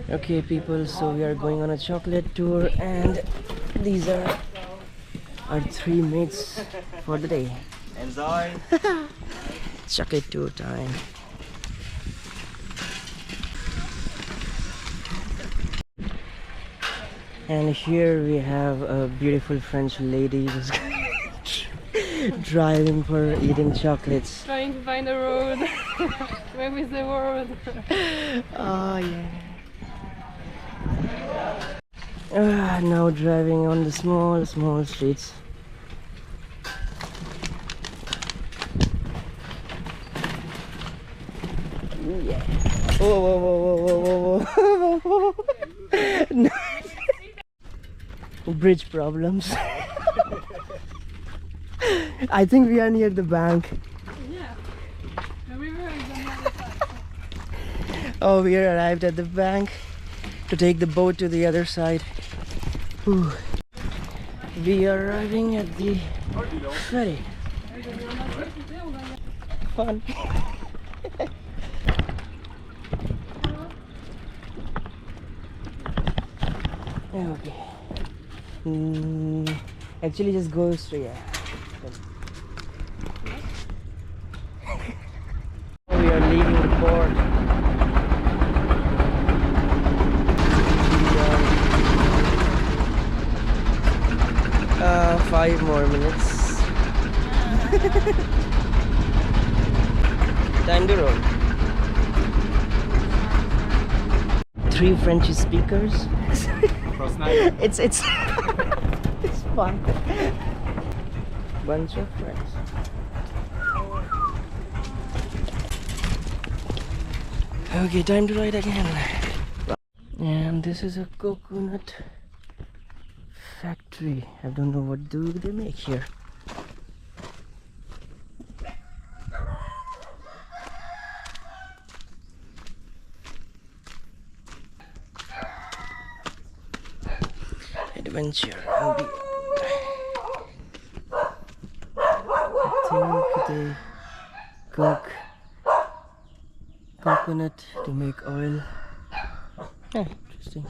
Okay people, so we are going on a chocolate tour and these are our 3 mates for the day. Enjoy. Chocolate tour time. And here we have a beautiful French lady who's driving for eating chocolates. Trying to find a road. Where is the road? Oh yeah. Now driving on the small streets. Yeah. Whoa, whoa, whoa, whoa, whoa, whoa, whoa, whoa. No. Bridge problems. I think we are near the bank. Yeah. The river is on the other side. Oh, we arrived at the bank to take the boat to the other side. Whew. We are arriving at the ferry. Fun. Okay. Actually, just go straight. Yeah. We are leaving the port. 5 more minutes. Time to roll. 3 French speakers. it's it's fun. Bunch of friends. Okay, time to ride again. And this is a coconut factory. I don't know what do they make here. Adventure and beyond. I think they cook coconut to make oil. Yeah, interesting.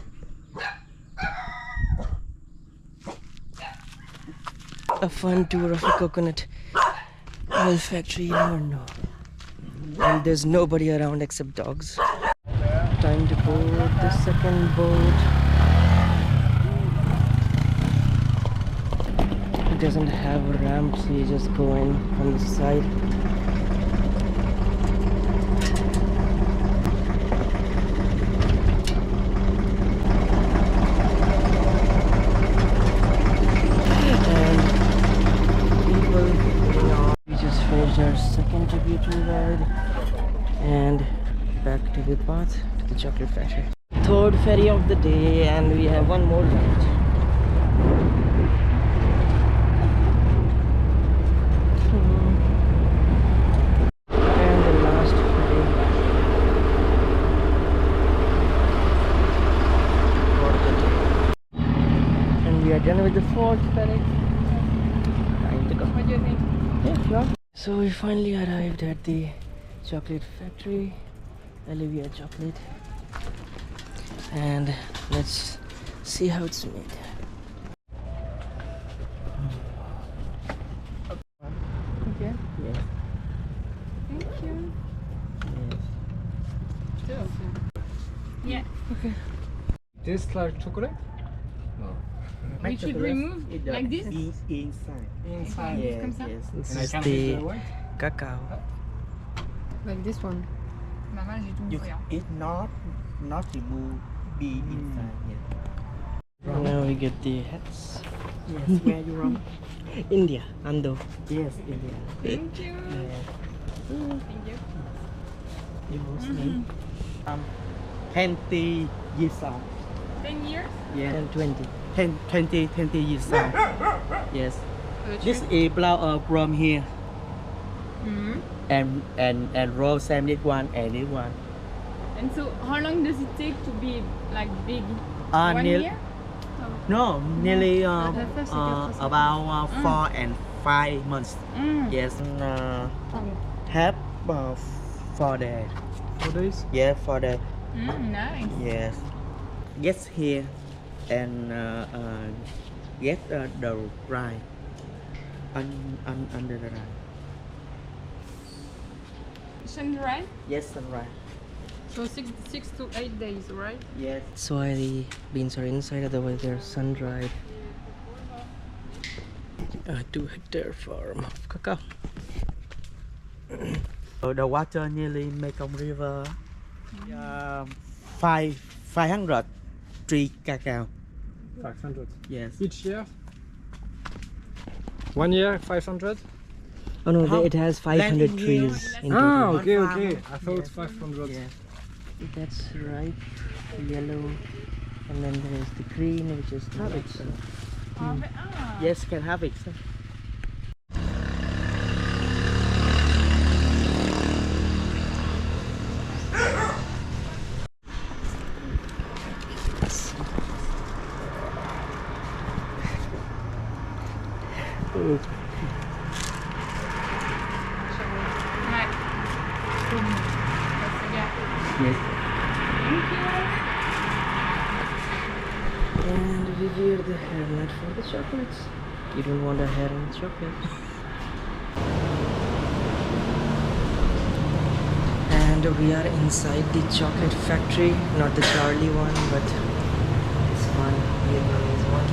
A fun tour of a coconut oil factory, you never know. And there's nobody around except dogs. Time to board the second boat. It doesn't have a ramp, so you just go in from the side. Our second tributary ride and back to the path to the chocolate factory. Third ferry of the day, and we have one more ride. And the last ferry for the day. And we are done with the 4th ferry. Time to go. What do you think? Yeah, sure. So we finally arrived at the chocolate factory, Olivia Chocolate, and let's see how it's made. Okay. Yes. Thank you. Yes. Yeah. Okay. Tastes like chocolate? No. We should remove like this? Inside. Inside. Yes, Comme ça? yes. This And I is can the eat the white? cacao. Like this one. Maman, j'ai tout You ouvert. it not remove be inside. Yes. Now we get the hats. Yes. Where you from? India, Ando. Yes, India. Thank you. Yeah. Thank you. You Muslim. 20 years old. 10 years? Yeah. And 20. 20 years old. Yes. This is flower from here Mm-hmm. and roll same this one and this one. And so, how long does it take to be like big? 1 Near, year? no, nearly first about 4 and 5 months. Mm. Yes. Have for the 4 days? yeah for the Nice. yes get here and get the ride under the ride. Sunrise? Yes, sunrise. So 6 to 8 days, right? Yes. That's why the beans are inside, otherwise they're sun dried. A 2-hectare farm of cacao. So the water nearly Mekong River. 500 tree cacao. 500. Yes. Each year? 1 year, 500? Oh no, How? it has Land 500 in trees here. in Ah, total. okay, One okay. farm. I thought Yes. 500. Yes. That's ripe, yellow, and then there's the green, which is the Have it. Ah. Yes, can have it. Sir. Ouais. That's the gap. Yes. And we wear the hairnet for the chocolates. You don't want a hair on chocolate. And we are inside the chocolate factory, not the Charlie one, but it's fun. Vietnamese one.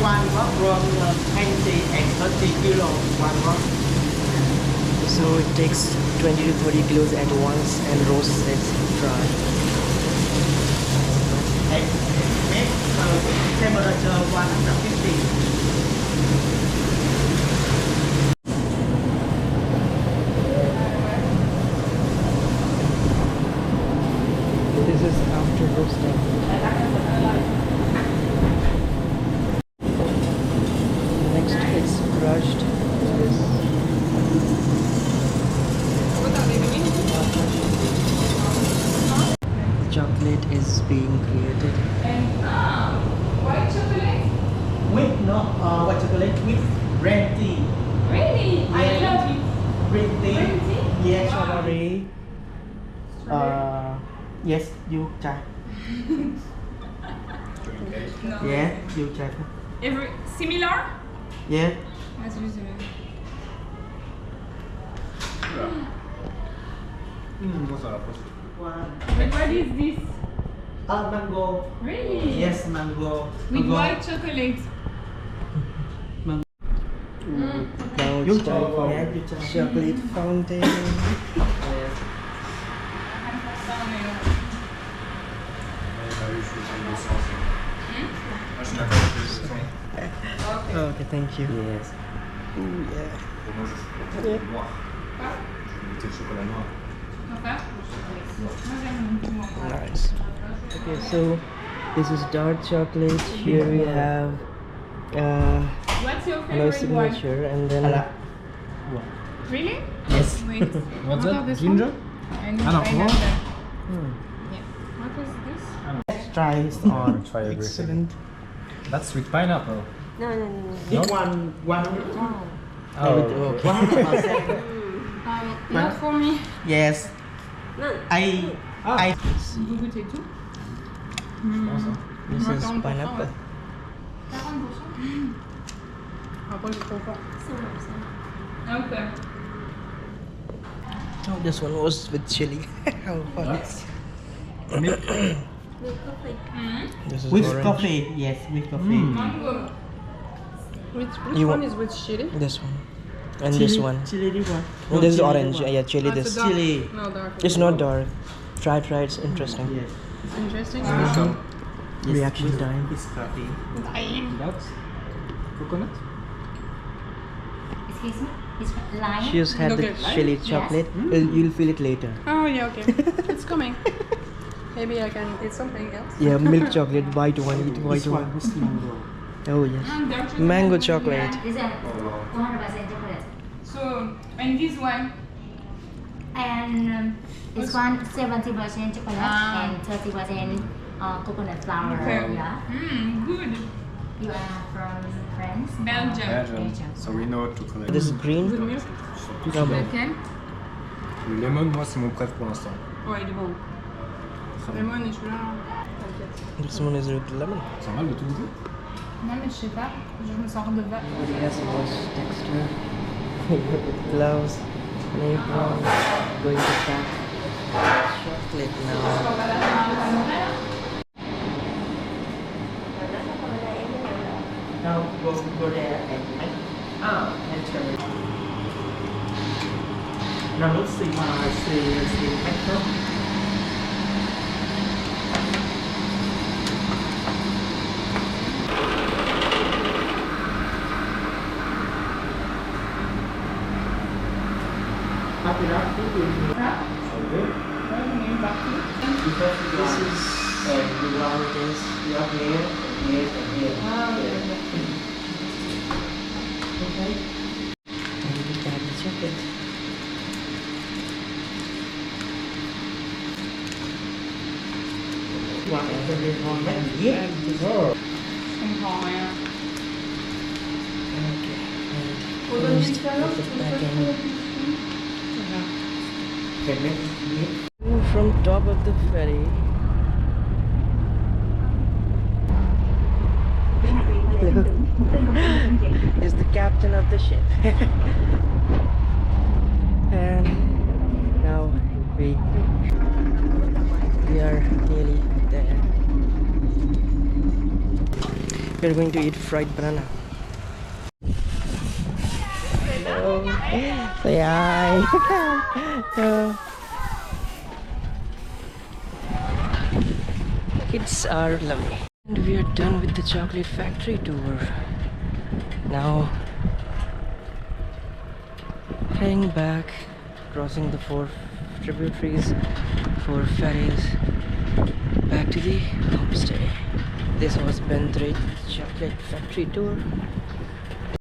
One rock from 20 and 30 kilo. One rock. So it takes 20 to 30 kilos at once and roasts it dry. And make temperature 150. This is after roasting. Next it's crushed. This What are they doing? chocolate is being created. And white chocolate? With no white chocolate with red tea. Really? I Yeah. love it. Red tea. Red tea? Yes, strawberry. Yes, you try. No. Yeah, you try. Similar? Yeah. As usual. One. But what is this? Mango. Really? Yes, mango. With Mango. white chocolate. Now You it's time for yeah, you try. chocolate fountain. Yes. Okay, thank you. Yes. Ooh, yeah. Nice. Okay, so this is dark chocolate. Here we have What's your my favorite one? signature, and then Really? Yes. Wait. What's What are that? this Ginger? one? And Ah, no, pineapple. Hmm. Yeah. What was this? Try it on. Try everything. Excellent. That's with pineapple. This one. Oh, okay. 100%. Not for me. Yes. I. Vous goûtez tout? This is 40%, pineapple. 40%? Après, c'est trop fort. Ok. Oh, this one was with chili. How fun. This is With orange. coffee. Yes, with coffee. Mango. Which You one want- is with chili? This one. And this one. Chili this one. And this is chili orange. one. Yeah, chili Ah, this. c'est dark. Chili. No, dark. It's not dark. Try, it's interesting. Yes. It's interesting. Yes, Reaction with- time. With coffee. Dying. That's coconut? Excuse me? It's light. She has had the Okay. chili chocolate. You'll feel it later. Oh yeah, okay. It's coming. Maybe I can eat something else. Yeah, milk chocolate, white one. Eat white one. This mango. Oh yes. Mango chocolate. This is 100% chocolate. So, and this one, And this one 70% chocolate Ah. and 30% coconut flour. Okay. Yeah. good. You are from France? Belgium. Belgium. So we know what to collect. This is green. Good milk. Rubber. Ok. Le lemon, moi, c'est mon préf pour l'instant. Ouais, il est bon. Lemon et celui-là. T'inquiète. This one is with lemon. C'est normal de tout goûter. Non, mais je sais pas. Je me sors de vague. It has a nice texture. With gloves, an apron, going to pack chocolate now. Now go there and enter. Now let's see Mekong. After that, we will because this is the mountains, you have here, here, and here. Okay. And we got the chocolate. Hoặc là cho nên ngon nhất giết. Không khó nha. Okay. And finished with the packing. Phải biết giết. From top of the ferry. Hello. Is the captain of the ship. And now we are nearly there. We're going to eat fried banana. Hello. Say hi. Hello. Kids are lovely. And we are done with the chocolate factory tour. Now heading back, crossing the 4 tributaries, 4 ferries, back to the homestay. This was Ben Tre chocolate factory tour.